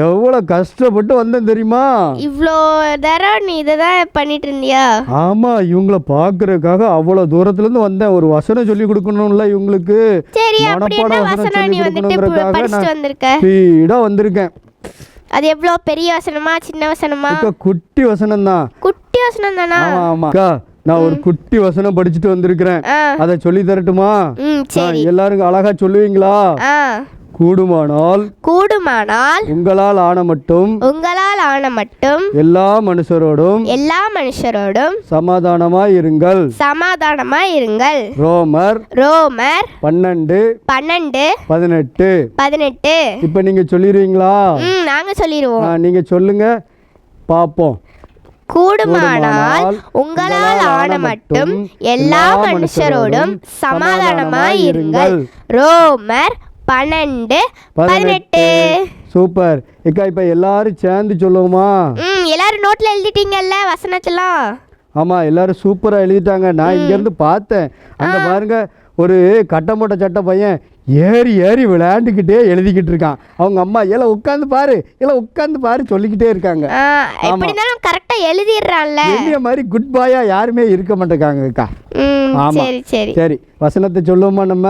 எவ்வளோ கஷ்டப்பட்டு வந்தேன் தெரியுமா? இவ்வளோ நேரம் நீ இதை தான் பண்ணிட்டு இருந்தியா? ஆமாம், இவங்கள பார்க்கறதுக்காக அவ்வளோ தூரத்துலேருந்து வந்தேன். ஒரு வசனம் சொல்லி கொடுக்கணும்ல இவங்களுக்கு. சரி, அப்படி என்ன மனப்பாட வசனம் வசனம் சொல்லி நீ வந்துட்டு கொடுக்கணுங்கிறதுக்காக படிச்சுட்டு நான் வந்திருக்க? ஸ்பீடாக வந்திருக்கேன். அது எவ்வளோ பெரிய வசனமா சின்ன வசனமா? அக்கா, குட்டி வசனம் தான். குட்டி வசனம் தானா? ஆமாம் ஆமாம் அக்கா, நான் ஒரு குட்டி வசனம் படிச்சுட்டு வந்திருக்கிறேன். அதை சொல்லி தரட்டுமா? சரி. எல்லாருக்கும் அழகா சொல்லுவீங்களா? கூடுமானால் உங்களால் ஆன மட்டும் எல்லா மனுஷரோடும் சமாதானமாய் இருங்கள். ரோமர் 12:18. இப்ப நீங்க சொல்லிடுவீங்களா? நாங்க சொல்லிடுவோம். நீங்க சொல்லுங்க பாப்போம். கூடுமானால் உங்களால் ஆன மட்டும் எல்லா மனுஷரோடும் சமாதானமாய் இருங்கள். ரோமர் 12:18. சூப்பர் ஏக்கா, இப்ப எல்லாரும் சேர்ந்து சொல்லுவோமா? எல்லாரும் நோட்ல எழுதிட்டீங்கல்ல வசனத்தெல்லாம்? ஆமா, எல்லாரும் சூப்பரா எழுதிட்டாங்க. நான் இங்க இருந்து பார்த்தேன். அங்க பாருங்க, ஒரு கட்டமோட்ட சட்ட பையன் ஏறி ஏறி விளையாண்டுக்கிட்டே எழுதிக்கிட்டு இருக்கான். அவங்க அம்மா எல்லாம் உட்காந்து பாரு சொல்லிக்கிட்டே இருக்காங்க. கரெக்டா எழுதிடுறான்ல. என்னைய மாதிரி குட் பாயா யாருமே இருக்க மாட்டேங்காங்கக்கா. ஆமா, சரி வசனத்தை சொல்லுவோமா நம்ம?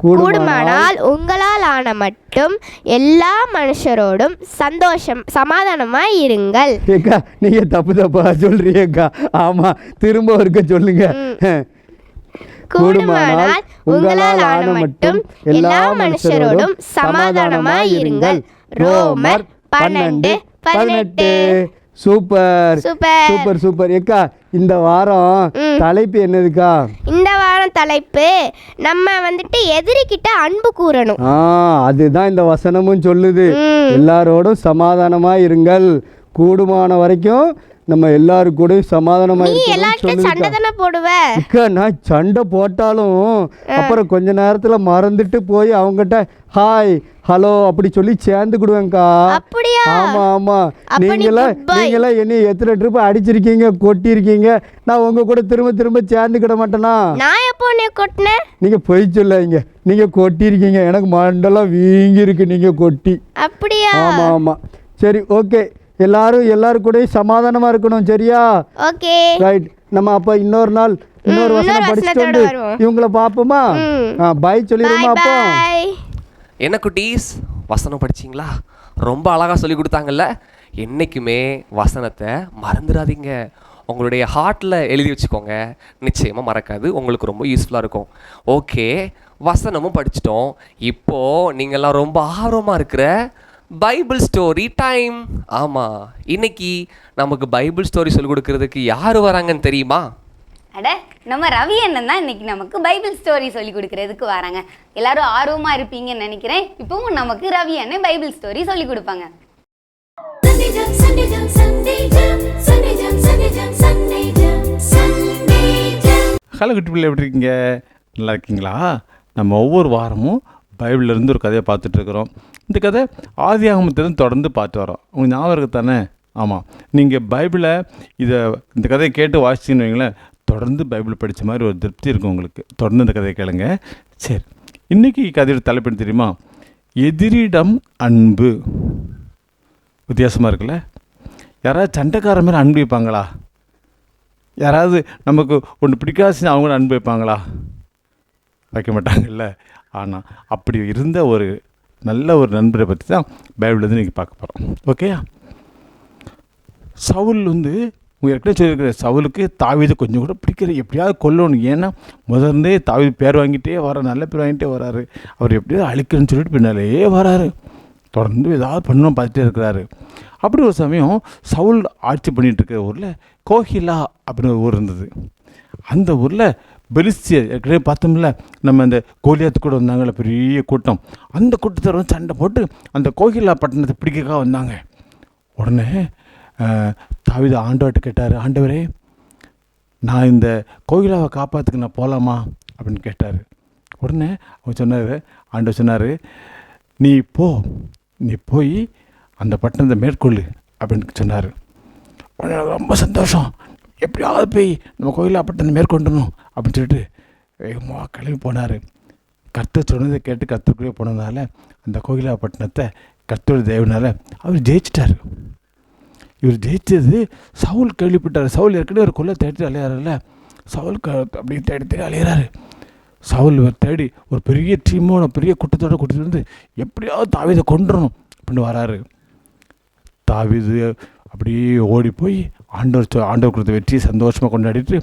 கூடுமானால் உங்களால் ஆன மட்டும் எல்லா மனுஷரோடும் சமாதானமாய் இருங்கள். ஏக்கா, நீங்க தப்பா சொல்றீங்கக்கா. ஆமா, திரும்ப ஒருக்க சொல்லுங்க. கூடுமானால் உங்களால் ஆன மட்டும் எல்லா மனுஷரோடும் சமாதானமாய் இருங்கள். ரோமர் 12:18. Super super super. ஏக்கா, இந்த வாரம் தலைப்பு என்னதுக்கா? இந்த வாரம் தலைப்பு நம்ம வந்துட்டு எதிரிக்கிட்ட அன்பு கூறணும். அதுதான் இந்த வசனமும் சொல்லுது. எல்லாரோடும் சமாதானமா இருங்கள். கூடுமான வரைக்கும் நம்ம எல்லாரும் கூட சமாதானமா இருக்கணும். நான் சண்டை போட்டாலும் அப்புறம் கொஞ்ச நேரத்துல மறந்துட்டு போய் அவங்ககிட்ட ஹாய் ஹலோ அப்படி சொல்லி சேர்ந்துக்கிடுவேங்க்கா. ஆமா ஆமா, நீங்களாம் என்ன எத்தனை ட்ரிப் அடிச்சிருக்கீங்க, கொட்டிருக்கீங்க. நான் உங்க கூட திரும்ப திரும்ப சேர்ந்துக்கிட மாட்டேனா? நீங்க பொய் சொல்லாதீங்க, நீங்க கொட்டிருக்கீங்க. எனக்கு மண்டெல்லாம் வீங்கி இருக்கு நீங்க கொட்டி. அப்படியா? ஆமா ஆமா. சரி, ஓகே. எல்லாரும் கூட சமாதானமா இருக்கணும். சரியா? Okay, right. நம்ம அப்ப இன்னொரு நாள் இன்னொரு வசனம் படிச்சுட்டு வந்து இவங்களை பாப்போமா? பாய் சொல்லிடுமா? அப்போ என்ன குட்டீஸ், வசனம் படிச்சிங்களா? ரொம்ப அழகாக சொல்லி கொடுத்தாங்கல்ல. என்றைக்குமே வசனத்தை மறந்துடாதீங்க. உங்களுடைய ஹார்ட்டில் எழுதி வச்சுக்கோங்க. நிச்சயமாக மறக்காது, உங்களுக்கு ரொம்ப யூஸ்ஃபுல்லாக இருக்கும். ஓகே, வசனமும் படிச்சிட்டோம். இப்போது நீங்கள்லாம் ரொம்ப ஆர்வமாக இருக்கிற பைபிள் ஸ்டோரி டைம். ஆமாம், இன்னைக்கு நமக்கு பைபிள் ஸ்டோரி சொல்லிக் கொடுக்கறதுக்கு யார் வராங்கன்னு தெரியுமா? அட, நம்ம ரவி அண்ணன் தான் இன்னைக்கு நமக்கு பைபிள் ஸ்டோரி சொல்லி கொடுக்கறதுக்கு வராங்க. எல்லாரும் ஆர்வமா இருப்பீங்கன்னு நினைக்கிறேன். இப்பவும் நமக்கு ரவி அண்ணன் பைபிள் ஸ்டோரி சொல்லி கொடுப்பாங்க. ஹலோ குட்டி பிள்ளை, எப்படி இருக்கீங்க? நல்லா இருக்கீங்களா? நம்ம ஒவ்வொரு வாரமும் பைபிள்லேருந்து ஒரு கதையை பார்த்துட்ருக்குறோம். இந்த கதை ஆதியாகமத்திலேருந்து தொடர்ந்து பார்த்து வரோம். உங்களுக்கு ஞாபகம் இருக்கு தானே? ஆமாம், நீங்கள் பைபிளை இந்த கதையை கேட்டு வாசிச்சின்னு வைங்களேன், தொடர்ந்து பைபிள் படித்த மாதிரி ஒரு திருப்தி இருக்கும் உங்களுக்கு. தொடர்ந்து இந்த கதையை கேளுங்க. சரி, இன்றைக்கி கதையோட தலைப்பு தெரியுமா? எதிரிடம் அன்பு. வித்தியாசமாக இருக்குல்ல? யாராவது சண்டைக்கார மாதிரி அன்பு வைப்பாங்களா? யாராவது நமக்கு ஒன்று பிடிக்காதுன்னு அவங்கள அன்பு வைப்பாங்களா? வைக்க மாட்டாங்கல்ல. ஆனால் அப்படி இருந்த ஒரு நல்ல ஒரு நண்பரை பற்றி தான் பைபிள்லேருந்து இன்றைக்கி பார்க்க போகிறோம். ஓகே, சவுல் ஏற்கனவே சொல்லியிருக்கிற சவுலுக்கு தாவீதை கொஞ்சம் கூட பிடிக்கிற, எப்படியாவது கொல்லணும். ஏன்னா முதல்ல தாவீது பேர் வாங்கிட்டே வரார், நல்ல பேர் வாங்கிட்டே வராரு. அவர் எப்படியாவது அழிக்கணும்னு சொல்லிட்டு பின்னாலேயே வராரு. தொடர்ந்து ஏதாவது பண்ணணும் பார்த்துட்டே இருக்கிறாரு. அப்படி ஒரு சமயம் சவுல் ஆட்சி பண்ணிகிட்டு இருக்கிற ஊரில் கோஹிலா அப்படின்னு ஒரு ஊர் இருந்தது. அந்த ஊரில் பெலிஸ்தியர் ஏற்கனவே பார்த்தோம்ல, நம்ம அந்த கோலியாத்து கூட வந்தாங்கள்ல, பெரிய கூட்டம். அந்த கூட்டத்தில் வந்து சண்டை போட்டு அந்த கோகிலா பட்டணத்தை பிடிக்கக்காக வந்தாங்க. உடனே தாவீது ஆண்டவர்கிட்ட கேட்டார், ஆண்டவரே, நான் இந்த கோகிலாவை காப்பாற்றுக்கு நான் போகலாமா அப்படின்னு கேட்டார். உடனே அவர் சொன்னார், ஆண்டவர் சொன்னார், நீ போய் அந்த பட்டணத்தை மேற்கொள்ளு அப்படின்னு சொன்னார். உடனே ரொம்ப சந்தோஷம், எப்படியாவது போய் நம்ம கோயிலா பட்டணத்தை மேற்கொண்டணும் அப்படின்னு சொல்லிட்டு வேகமாக கிளம்பி போனார். கர்த்தர் சொன்னதை கேட்டு கர்த்தருக்குள்ளே போனதுனால அந்த கோகிலா பட்டணத்தை கர்த்தருடைய தயவுனால அவர் ஜெயிச்சிட்டார். இவர் ஜெயிச்சது சவுல் கேள்விப்பட்டார். சவுல் ஏற்கனவே ஒரு கொல்லை தேடி அலையாறுல, சவுல் அப்படி தேடி அலையிறாரு. சவுல் தேடி ஒரு பெரிய டீமோட பெரிய கூட்டத்தோட கூட்டிட்டு வந்து எப்படியாவது தாவீதை கொன்றணும் அப்படின்னு வராரு. தாவீது அப்படியே ஓடி போய் ஆண்டவர் கொடுத்த வெற்றியை சந்தோஷமாக கொண்டாடிட்டு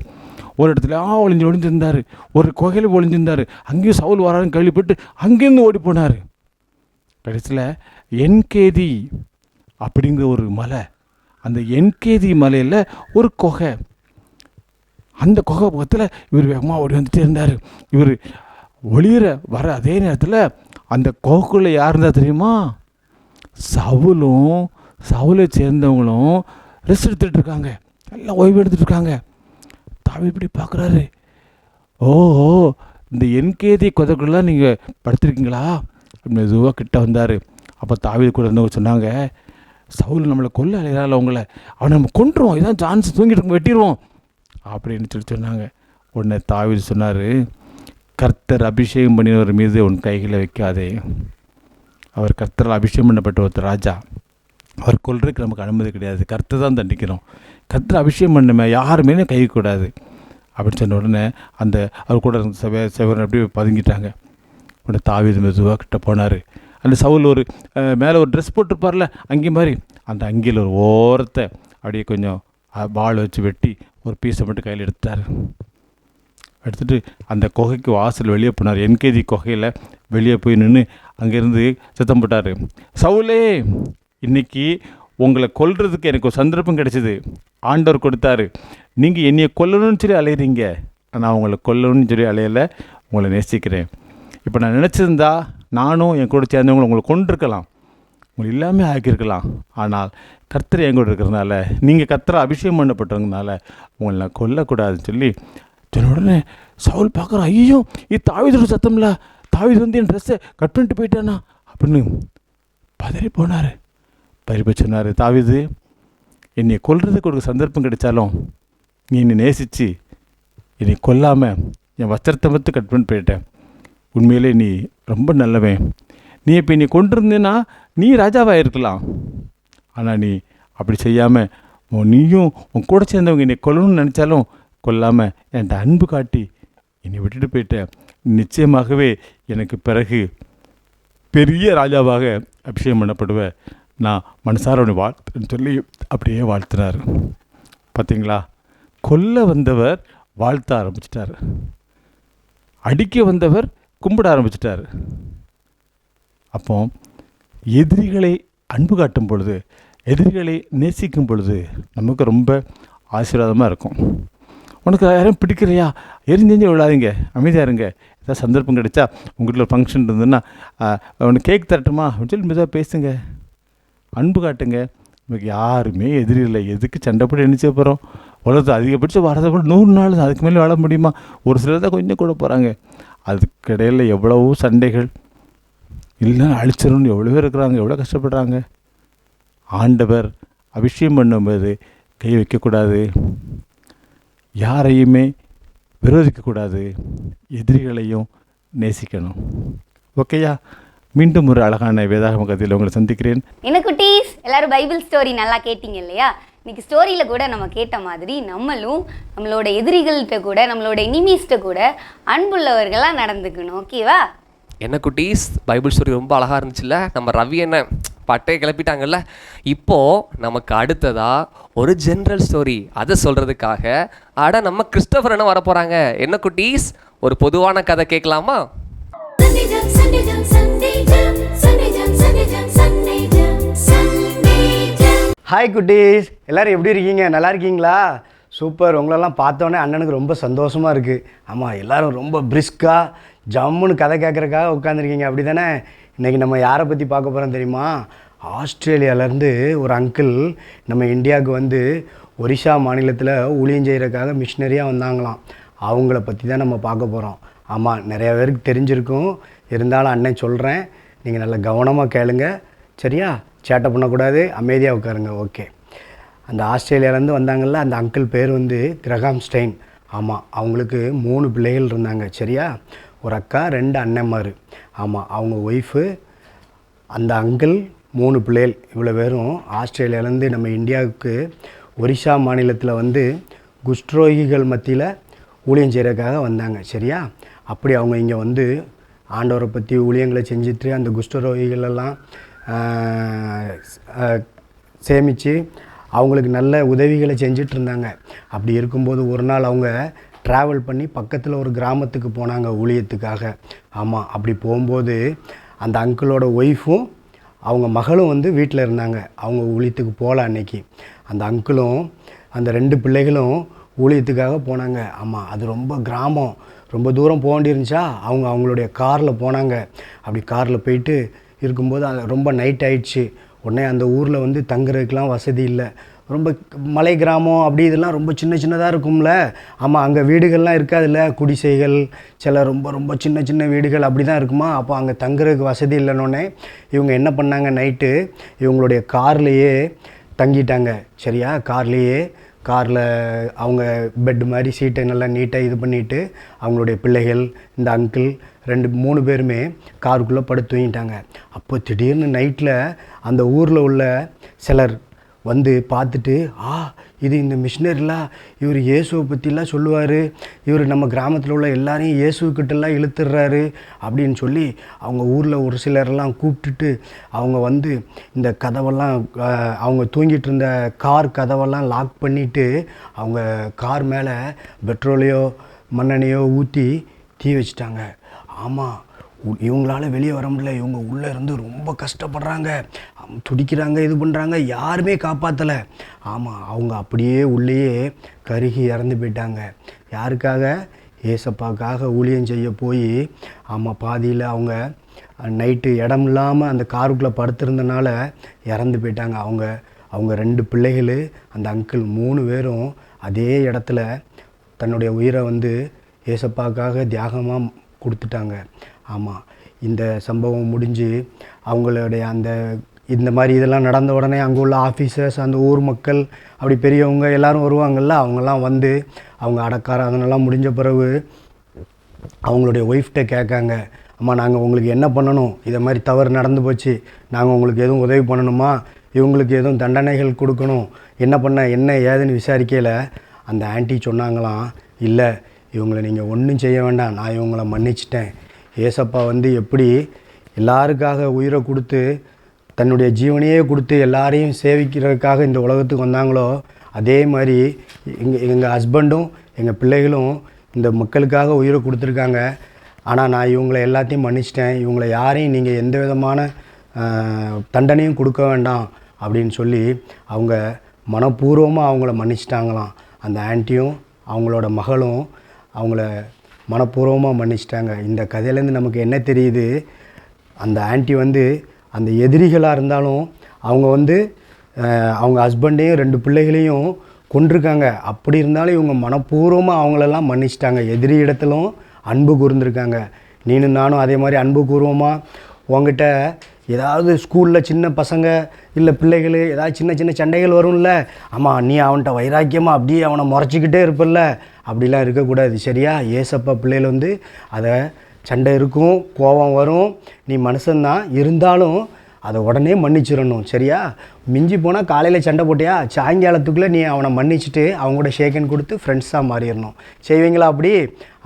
ஒரு இடத்துல ஒளிஞ்சிருந்தார். ஒரு குகையில் ஒளிஞ்சிருந்தார். அங்கேயும் சவுல் வராருன்னு கேள்விப்பட்டு அங்கேருந்து ஓடி போனார். கடைசியில் என்கேதி அப்படிங்கிற ஒரு மலை, அந்த என்கேதி மலையில் ஒரு குகை, அந்த குகை பக்கத்தில் இவர் வேகமாக ஓடி வந்துட்டே இருந்தார். இவர் ஒளிர வர அதே நேரத்தில் அந்த குகைக்குள்ளே யார் இருந்தால் தெரியுமா? சவுலும் சவுலை சேர்ந்தவங்களும் ரெஸ்ட் எடுத்துகிட்டு இருக்காங்க, எல்லாம் ஓய்வு எடுத்துகிட்டு இருக்காங்க. தாவீது இப்படி பார்க்குறாரு. ஓஹோ, இந்த என்கேதி குதைக்குள்ளே நீங்கள் படுத்துருக்கீங்களா அப்படின்னு மெதுவாக கிட்ட வந்தார். அப்போ தாவீது கூட இருந்தவங்க சொன்னாங்க, சவுல் நம்மளை கொல்ல அலையிறாள், அவங்கள அவனை நம்ம கொண்டுருவோம், இதான் சான்ஸ், தூங்கிட்டு வெட்டிடுவோம் அப்படின்னு சொன்னாங்க. உடனே தாவீது சொன்னார், கர்த்தர் அபிஷேகம் பண்ணினவர் மீது உன் கைகளை வைக்காதே. அவர் கர்த்தரால் அபிஷேகம் பண்ணப்பட்ட ஒருத்தர் ராஜா, அவர் கொல்றதுக்கு நமக்கு அனுமதி கிடையாது, கர்த்தர் தான் தண்டிக்கணும். கர்த்தர் அபிஷேகம் பண்ணுமே, யாருமே கை கூடாது அப்படின்னு சொன்ன உடனே அந்த அவர் கூட இருந்த செவரன் அப்படியே பதுங்கிட்டாங்க. உடனே தாவீது மெதுவாக கிட்ட போனார். அந்த சவுல் ஒரு மேலே ஒரு ட்ரெஸ் போட்டிருப்பார்ல அங்கி மாதிரி, அந்த அங்கியில் ஒரு ஓரத்தை அப்படியே கொஞ்சம் பால் வச்சு வெட்டி ஒரு பீஸை மட்டும் கையில் எடுத்துட்டு அந்த குகைக்கு வாசல் வெளியே போனார். என்கேதி குகையில் வெளியே போய் நின்று அங்கேருந்து சத்தம் போட்டார், சவுலே, இன்னைக்கு உங்களை கொல்றதுக்கு எனக்கு ஒரு சந்தர்ப்பம் கிடைச்சிது, ஆண்டவர் கொடுத்தாரு. நீங்கள் என்னையை கொல்லணும்னு சொல்லி அலையிறீங்க, நான் உங்களை கொல்லணும்னு சொல்லி அலையலை, உங்களை நேசிக்கிறேன். இப்போ நான் நினச்சிருந்தா நானும் என் கூட சேர்ந்தவங்களை உங்களை கொண்டிருக்கலாம், உங்களை எல்லாமே ஆக்கியிருக்கலாம். ஆனால் கர்த்தர் என் கூட இருக்கிறதுனால, நீங்கள் கர்த்தரை அபிஷேகம் பண்ணப்பட்டவங்கனால உங்களை நான் கொல்லக்கூடாதுன்னு சொல்லி சொன்ன உடனே சவுல் பார்க்குறான், ஐயோ இது தாவீதோட சத்தம்ல, தாவீது வந்து என் ட்ரெஸ்ஸை கட் பண்ணிட்டு போயிட்டானா அப்படின்னு பதறி போனார். பதறி சொன்னார், தாவீது, என்னை கொல்றதுக்கு ஒரு சந்தர்ப்பம் கிடைச்சாலும் நீ என்னை நேசித்து என்னை கொல்லாமல் என் வஸ்திரத்தை மட்டும் கட் பண்ணிட்டு போயிட்டேன். உண்மையிலே நீ ரொம்ப நல்லவன். நீ இப்போ நீ கொண்டிருந்தேன்னா நீ ராஜாவாக இருக்கலாம். ஆனால் நீ அப்படி செய்யாமல் நீயும் உன் கூட சேர்ந்தவங்க என்னை கொல்லணும்னு நினச்சாலும் கொல்லாமல் என்கிட்ட அன்பு காட்டி என்னை விட்டுட்டு போயிட்டேன். நிச்சயமாகவே எனக்கு பிறகு பெரிய ராஜாவாக அபிஷேகம் பண்ணப்படுவேன். நான் மனசாரோட வாழ்த்துன்னு சொல்லி அப்படியே வாழ்த்தினார். பார்த்தீங்களா, கொல்ல வந்தவர் வாழ்த்த ஆரம்பிச்சிட்டார், அடிக்க வந்தவர் கும்பிட ஆரம்பிச்சிட்டார். அப்போ எதிரிகளை அன்பு காட்டும் பொழுது, எதிரிகளை நேசிக்கும் பொழுது நமக்கு ரொம்ப ஆசீர்வாதமாக இருக்கும். உனக்கு யாரும் பிடிக்கலையா, எரிஞ்செஞ்சு விழாதீங்க, அமைதியாக இருங்க. ஏதாவது சந்தர்ப்பம் கிடைச்சா உங்கள் வீட்டில் ஃபங்க்ஷன் இருந்ததுன்னா உனக்கு கேக் தரட்டுமா அப்படின்னு சொல்லி மெதுவாக பேசுங்க, அன்பு காட்டுங்க. நமக்கு யாருமே எதிரி இல்லை, எதுக்கு சண்டை போட்டு நினச்ச போகிறோம்? உலகத்தை அதிகபட்சம் வரதை கூட 100 நாள் தான், அதுக்கு மேலே வாழ முடியுமா? ஒரு சிலர் தான் கொஞ்சம் கூட போகிறாங்க. அதுக்கிடையில் எவ்வளவோ சண்டைகள், இல்லைன்னா அழிச்சிடணும்னு எவ்வளோ பேர் இருக்கிறாங்க, எவ்வளோ கஷ்டப்படுறாங்க. ஆண்டவர் அபிஷேகம் பண்ணும்போது கை வைக்கக்கூடாது, யாரையுமே விரோதிக்கக்கூடாது, எதிரிகளையும் நேசிக்கணும். ஓகேயா? மீண்டும் ஒரு அழகான வேதாகம கதையில் உங்களை சந்திக்கிறேன். என்ன குட்டீஸ், எல்லாரும் பைபிள் ஸ்டோரி நல்லா கேட்டிங்க இல்லையா? இன்னைக்கு ஸ்டோரியில் கூட நம்ம கேட்ட மாதிரி நம்மளும் நம்மளோட எதிரிகள்கிட்ட கூட, நம்மளோட எனிமீஸ்கிட்ட கூட அன்புள்ளவர்களாக நடந்துக்கணும். ஓகேவா? என்ன குட்டீஸ், பைபிள் ஸ்டோரி ரொம்ப அழகாக இருந்துச்சுல்ல? நம்ம ரவி என்ன பட்டையை கிளப்பிட்டாங்கல்ல? இப்போது நமக்கு அடுத்ததாக ஒரு ஜென்ரல் ஸ்டோரி, அதை சொல்கிறதுக்காக நம்ம கிறிஸ்டோபர் என்ன வர போகிறாங்க. என்ன குட்டீஸ், ஒரு பொதுவான கதை கேட்கலாமா? ஹாய் குட்டீஸ், எல்லோரும் எப்படி இருக்கீங்க? நல்லா இருக்கீங்களா? சூப்பர். உங்களெல்லாம் பார்த்தோன்னே அண்ணனுக்கு ரொம்ப சந்தோஷமாக இருக்குது. ஆமாம், எல்லோரும் ரொம்ப பிரிஸ்காக ஜம்முன்னு கதை கேட்குறக்காக உட்காந்துருக்கீங்க, அப்படி தானே? இன்றைக்கி நம்ம யாரை பற்றி பார்க்க போகிறோம் தெரியுமா? ஆஸ்திரேலியாவிலேருந்து ஒரு அங்கிள் நம்ம இந்தியாவுக்கு வந்து ஒரிசா மாநிலத்தில் ஊழியம் செய்கிறக்காக மிஷினரியாக வந்தாங்களாம். அவங்கள பற்றி தான் நம்ம பார்க்க போகிறோம். ஆமாம், நிறையா பேருக்கு தெரிஞ்சிருக்கும், இருந்தாலும் அண்ணன் சொல்கிறேன், நீங்கள் நல்லா கவனமாக கேளுங்க, சரியா? சேட்டை பண்ணக்கூடாது, அமைதியாக உட்காருங்க. ஓகே. அந்த ஆஸ்திரேலியாவிலேருந்து வந்தாங்கள்ல, அந்த அங்கிள் பேர் வந்து கிரகாம் ஸ்டெயின். ஆமாம், அவங்களுக்கு 3 பிள்ளைகள் இருந்தாங்க, சரியா? ஒரு அக்கா, 2 அண்ணன்மார். ஆமாம், அவங்க ஒய்ஃபு, அந்த அங்கிள் 3 பிள்ளைகள் இவ்வளோ பேரும் ஆஸ்திரேலியாவிலேருந்து நம்ம இந்தியாவுக்கு ஒரிசா மாநிலத்தில் வந்து குஷ்டரோகிகள் மத்தியில் ஊழியம் செய்கிறதுக்காக வந்தாங்க. சரியா? அப்படி அவங்க இங்கே வந்து ஆண்டவரை பற்றி ஊழியங்களை செஞ்சுட்டு அந்த குஷ்டரோகிகளெல்லாம் சேமித்து அவங்களுக்கு நல்ல உதவிகளை செஞ்சுட்டு இருந்தாங்க. அப்படி இருக்கும்போது ஒரு நாள் அவங்க ட்ராவல் பண்ணி பக்கத்தில் ஒரு கிராமத்துக்கு போனாங்க ஊழியத்துக்காக. ஆமாம், அப்படி போகும்போது அந்த அங்கிளோட ஒய்ஃபும் அவங்க மகளும் வந்து வீட்டில் இருந்தாங்க. அவங்க ஊழியத்துக்கு போகல அன்னைக்கு. அந்த அங்கிளும் அந்த 2 பிள்ளைகளும் ஊழியத்துக்காக போனாங்க. ஆமாம், அது ரொம்ப கிராமம், ரொம்ப தூரம் போக வேண்டியிருந்துச்சா அவங்களுடைய காரில் போனாங்க. அப்படி காரில் போயிட்டு இருக்கும்போது அது ரொம்ப நைட் ஆயிடுச்சு. உடனே அந்த ஊரில் வந்து தங்குறதுக்கெலாம் வசதி இல்லை. ரொம்ப மலை கிராமம், அப்படி இதெல்லாம் ரொம்ப சின்ன சின்னதாக இருக்கும்ல. ஆமாம், அங்கே வீடுகள்லாம் இருக்காதுல்ல, குடிசைகள், சில ரொம்ப ரொம்ப சின்ன சின்ன வீடுகள் அப்படி தான் இருக்குமா. அப்போ அங்கே தங்குறதுக்கு வசதி இல்லைன்னொன்னே இவங்க என்ன பண்ணாங்க, நைட்டு இவங்களுடைய கார்லேயே தங்கிட்டாங்க. சரியா? காரில் அவங்க பெட் மாதிரி சீட்டை நல்லா நீட்டாக இது பண்ணிவிட்டு அவங்களுடைய பிள்ளைகள், இந்த அங்கிள் 2-3 பேருமே காருக்குள்ளே படுத்து தூங்கிட்டாங்க. அப்போ திடீர்னு நைட்டில் அந்த ஊரில் உள்ள சிலர் வந்து பார்த்துட்டு, இது இந்த மிஷினரிலாம், இவர் இயேசுவை பற்றிலாம் சொல்லுவார், இவர் நம்ம கிராமத்தில் உள்ள எல்லாரையும் இயேசுக்கிட்டெல்லாம் இழுத்துடுறாரு அப்படின்னு சொல்லி அவங்க ஊரில் ஒரு சிலரெல்லாம் கூப்பிட்டுட்டு அவங்க வந்து இந்த கதவெல்லாம் அவங்க தூங்கிட்டு இருந்த கார் கதவெல்லாம் லாக் பண்ணிவிட்டு அவங்க கார் மேலே பெட்ரோலையோ மண்ணெண்ணையோ ஊற்றி தீ வச்சிட்டாங்க. ஆமாம், இவங்களால வெளியே வர முடியல. இவங்க உள்ளே இருந்து ரொம்ப கஷ்டப்படுறாங்க, துடிக்கிறாங்க, இது பண்ணுறாங்க, யாருமே காப்பாற்றலை. ஆமாம், அவங்க அப்படியே உள்ளேயே கருகி இறந்து போயிட்டாங்க. யாருக்காக? ஏசப்பாக்காக ஊழியம் செய்ய போய். ஆமாம், பாதியில் அவங்க நைட்டு இடம் இல்லாமல் அந்த காருக்குள்ளே படுத்திருந்தனால இறந்து போயிட்டாங்க. அவங்க 2 பிள்ளைகள், அந்த அங்கிள் 3 பேரும் அதே இடத்துல தன்னுடைய உயிரை வந்து ஏசப்பாக்காக தியாகமாக கொடுத்துட்டாங்க. ஆமாம், இந்த சம்பவம் முடிஞ்சு அவங்களுடைய இந்த மாதிரி இதெல்லாம் நடந்த உடனே அங்கே உள்ள ஆஃபீஸர்ஸ், அந்த ஊர் மக்கள், அப்படி பெரியவங்க எல்லோரும் வருவாங்கள்ல, அவங்கெல்லாம் வந்து அவங்க அடக்காராதனெல்லாம் முடிஞ்ச பிறகு அவங்களுடைய ஒய்ஃப்கிட்ட கேட்காங்க, அம்மா நாங்கள் உங்களுக்கு என்ன பண்ணணும், இதை மாதிரி தவறு நடந்து போச்சு, நாங்கள் உங்களுக்கு எதுவும் உதவி பண்ணணுமா, இவங்களுக்கு எதுவும் தண்டனைகள் கொடுக்கணும், என்ன ஏதுன்னு விசாரிக்கையில் அந்த ஆன்ட்டி சொன்னாங்களாம், இல்லை இவங்களை நீங்கள் ஒன்றும் செய்ய வேண்டாம், நான் இவங்களை மன்னிச்சிட்டேன். ஏசப்பா வந்து எப்படி எல்லாருக்காக உயிரை கொடுத்து தன்னுடைய ஜீவனையே கொடுத்து எல்லாரையும் சேவிக்கிறதுக்காக இந்த உலகத்துக்கு வந்தாங்களோ, அதே மாதிரி எங்கள் ஹஸ்பண்டும் எங்கள் பிள்ளைகளும் இந்த மக்களுக்காக உயிரை கொடுத்துருக்காங்க. ஆனால் நான் இவங்களை எல்லாத்தையும் மன்னிச்சிட்டேன், இவங்களை யாரையும் நீங்கள் எந்த விதமான தண்டனையும் கொடுக்க வேண்டாம் அப்படின்னு சொல்லி அவங்க மனப்பூர்வமாக அவங்கள மன்னிச்சிட்டாங்களாம். அந்த ஆன்ட்டியும் அவங்களோட மகளும் அவங்கள மனப்பூர்வமாக மன்னிச்சிட்டாங்க. இந்த கதையிலேருந்து நமக்கு என்ன தெரியுது, அந்த ஆன்ட்டி வந்து அந்த எதிரிகளாக இருந்தாலும் அவங்க வந்து அவங்க ஹஸ்பண்டையும் 2 பிள்ளைகளையும் கொண்டிருக்காங்க. அப்படி இருந்தாலும் இவங்க மனப்பூர்வமாக அவங்களெல்லாம் மன்னிச்சிட்டாங்க. எதிரி இடத்துலும் அன்பு கூர்ந்துருக்காங்க. நீனும் நானும் அதே மாதிரி அன்பு கூர்வமாக உங்ககிட்ட ஏதாவது ஸ்கூலில் சின்ன பசங்க இல்லை பிள்ளைகள் ஏதாவது சின்ன சின்ன சண்டைகள் வரும்ல, ஆமாம் நீ அவன்கிட்ட வைராக்கியமாக அப்படியே அவனை முறைச்சிக்கிட்டே இருப்பில்ல, அப்படிலாம் இருக்கக்கூடாது. சரியா? ஏசப்பா பிள்ளைகள் வந்து அதை சண்டை இருக்கும், கோபம் வரும், நீ மனுஷன்தான், இருந்தாலும் அதை உடனே மன்னிச்சிடணும். சரியா? மிஞ்சி போனால் காலையில் சண்டை போட்டியா, சாயங்காலத்துக்குள்ளே நீ அவனை மன்னிச்சுட்டு அவங்களோட ஷேக்கன் கொடுத்து ஃப்ரெண்ட்ஸாக மாறிடணும். செய்வீங்களா அப்படி?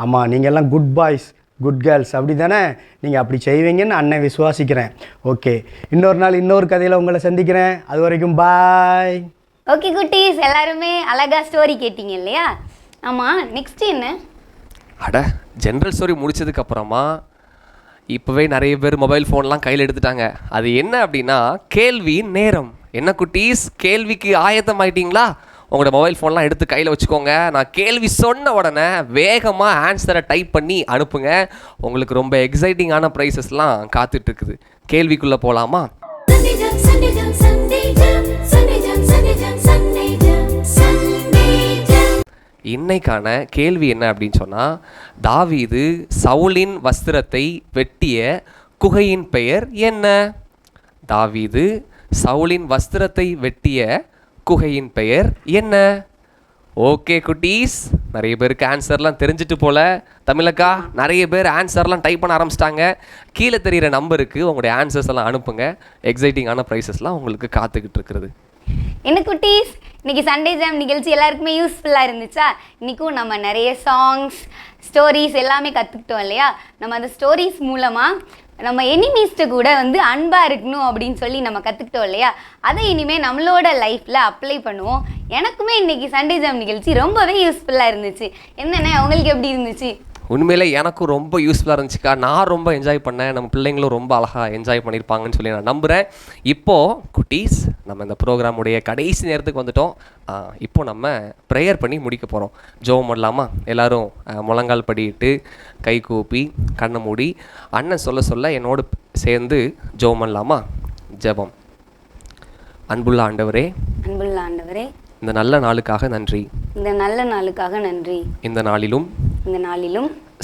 ஆமாம், நீங்கள் எல்லாம் குட் பாய்ஸ் குட் கேர்ள்ஸ் அப்படி தானே, நீங்கள் அப்படி செய்வீங்கன்னு அண்ணன் விசுவாசிக்கிறேன். ஓகே, இன்னொரு நாள் இன்னொரு கதையில் உங்களை சந்திக்கிறேன். அது வரைக்கும் பாய். ஓகே குட்டீஸ், எல்லாருமே அழகா ஸ்டோரி கேட்டீங்க இல்லையா? ஆமாம், நெக்ஸ்ட் என்ன? ஜென்ரல் ஸ்டோரி முடிச்சதுக்கப்புறமா இப்போவே நிறைய பேர் மொபைல் ஃபோன்லாம் கையில் எடுத்துட்டாங்க. அது என்ன அப்படின்னா கேள்வி நேரம். என்ன குட்டீஸ், கேள்விக்கு ஆயத்தமாயிட்டீங்களா? உங்களோட மொபைல் ஃபோன்லாம் எடுத்து கையில் வச்சுக்கோங்க. நான் கேள்வி சொன்ன உடனே வேகமாக ஆன்சரை டைப் பண்ணி அனுப்புங்க. உங்களுக்கு ரொம்ப எக்ஸைட்டிங்கான ப்ரைஸஸ்லாம் காத்துட்ருக்குது. கேள்விக்குள்ளே போகலாமா? இன்னைக்கான கேள்வி என்ன அப்படின்னு சொன்னால், தாவீது சவுலின் வஸ்திரத்தை வெட்டிய குகையின் பெயர் என்ன? தாவீது சவுலின் வஸ்திரத்தை வெட்டிய குகையின் பெயர் என்ன? ஓகே குட்டீஸ், நிறைய பேருக்கு ஆன்சர்லாம் தெரிஞ்சுட்டு போல. தமிழக்கா, நிறைய பேர் ஆன்சர்லாம் டைப் பண்ண ஆரம்பிச்சிட்டாங்க. கீழே தெரிகிற நம்பருக்கு உங்களுடைய ஆன்சர்ஸ் எல்லாம் அனுப்புங்க. எக்ஸைட்டிங்கான ப்ரைஸஸ்லாம் உங்களுக்கு காத்துக்கிட்டு இருக்கிறது. என்ன குட்டீஸ், இன்னைக்கு சண்டே ஜாம் நிகழ்ச்சி எல்லாருக்குமே யூஸ்ஃபுல்லாக இருந்துச்சா? இன்றைக்கும் நம்ம நிறைய சாங்ஸ், ஸ்டோரிஸ் எல்லாமே கற்றுக்கிட்டோம் இல்லையா? நம்ம அந்த ஸ்டோரிஸ் மூலமாக நம்ம எனிமீஸ்ட்டு கூட வந்து அன்பாக இருக்கணும் அப்படின்னு சொல்லி நம்ம கற்றுக்கிட்டோம் இல்லையா? அதை இனிமேல் நம்மளோட லைஃப்பில் அப்ளை பண்ணுவோம். எனக்குமே இன்றைக்கி சண்டே ஜாம் நிகழ்ச்சி ரொம்பவே யூஸ்ஃபுல்லாக இருந்துச்சு. என்னென்ன உங்களுக்கு எப்படி இருந்துச்சு? உண்மையிலே எனக்கும் ரொம்ப யூஸ்ஃபுல்லாக இருந்துச்சுக்கா. நான் ரொம்ப என்ஜாய் பண்ணேன். நம்ம பிள்ளைங்களும் ரொம்ப அழகாக என்ஜாய் பண்ணியிருப்பாங்கன்னு சொல்லி நான் நம்புகிறேன். இப்போது குட்டீஸ், நம்ம இந்த ப்ரோக்ராமுடைய கடைசி நேரத்துக்கு வந்துட்டோம். இப்போ நம்ம ப்ரேயர் பண்ணி முடிக்க போகிறோம். ஜெபம் பண்ணலாமா? எல்லோரும் முழங்கால் படிட்டு கை கூப்பி கண்ணை மூடி அண்ணன் சொல்ல சொல்ல என்னோடு சேர்ந்து ஜெபம் பண்ணலாமா? ஜெபம். அன்புள்ள ஆண்டவரே, அன்புள்ள ஆண்டவரே, இந்த நல்ல நாளுக்காக நன்றி. இந்த நல்ல நாளுக்காக நன்றி. இந்த நாளிலும்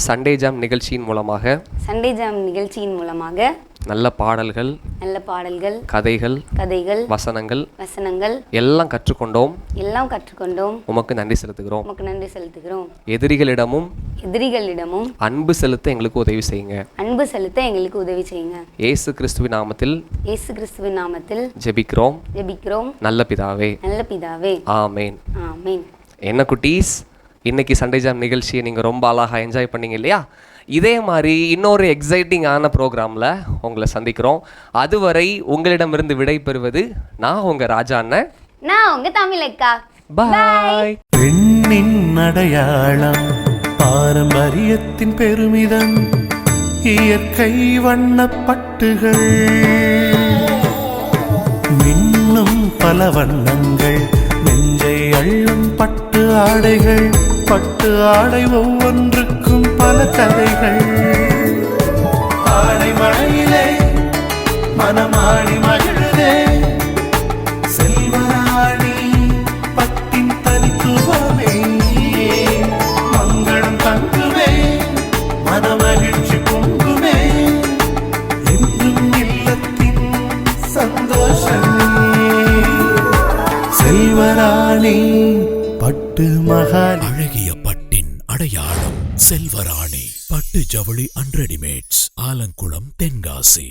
சண்டே ஜாம் நிகழ்ச்சியின் மூலமாக நல்ல பாடல்கள், கதைகள், வசனங்கள் எல்லாம் கற்றுக்கொண்டோம். உமக்கு நன்றி செலுத்துகிறோம். எதிரிகளிடமும் அன்பு செலுத்த எங்களுக்கு உதவி செய்யுங்க. இயேசு கிறிஸ்துவின் நாமத்தில் ஜெபிக்கிறோம் நல்ல பிதாவே. ஆமென். என்ன குட்டீஸ், இன்னைக்கு சண்டே ஜாம் நிகழ்ச்சியை நீங்கள் ரொம்ப அழகாக என்ஜாய் பண்ணீங்க இல்லையா? இதே மாதிரி இன்னொரு எக்ஸைட்டிங்கான ப்ரோக்ராமில் உங்களை சந்திக்கிறோம். அதுவரை உங்களிடமிருந்து விடை பெறுவது நான் உங்கள் ராஜா அண்ணன், நான் உங்கள் தமிழக்கா. பாய். பெண்ணின் அடையாளம், பாரம்பரியத்தின் பெருமிதம், இயற்கை வண்ணப்பட்டுகள், மின்னும் பல வண்ணங்கள், நெஞ்சை அள்ளும் பட்டு ஆடைகள், பட்டு ஆடை ஒவ்வொன்றுக்கும் பல கதைகள். ஆடை மழையிலே மனமாடி மகிழுதே, செல்வராணி பட்டின் தனித்துவமே, மங்களம் தங்குமே, மனமகிழ்ச்சி பொங்குமே, என்றும் இல்லத்தின் சந்தோஷமே. செல்வராணி பட்டு மகால், அழகிய பட்டின் அடையாளம் செல்வராணி பட்டு ஜவுளி அண்ட் ரெடிமேட்ஸ், ஆலங்குளம், தென்காசி.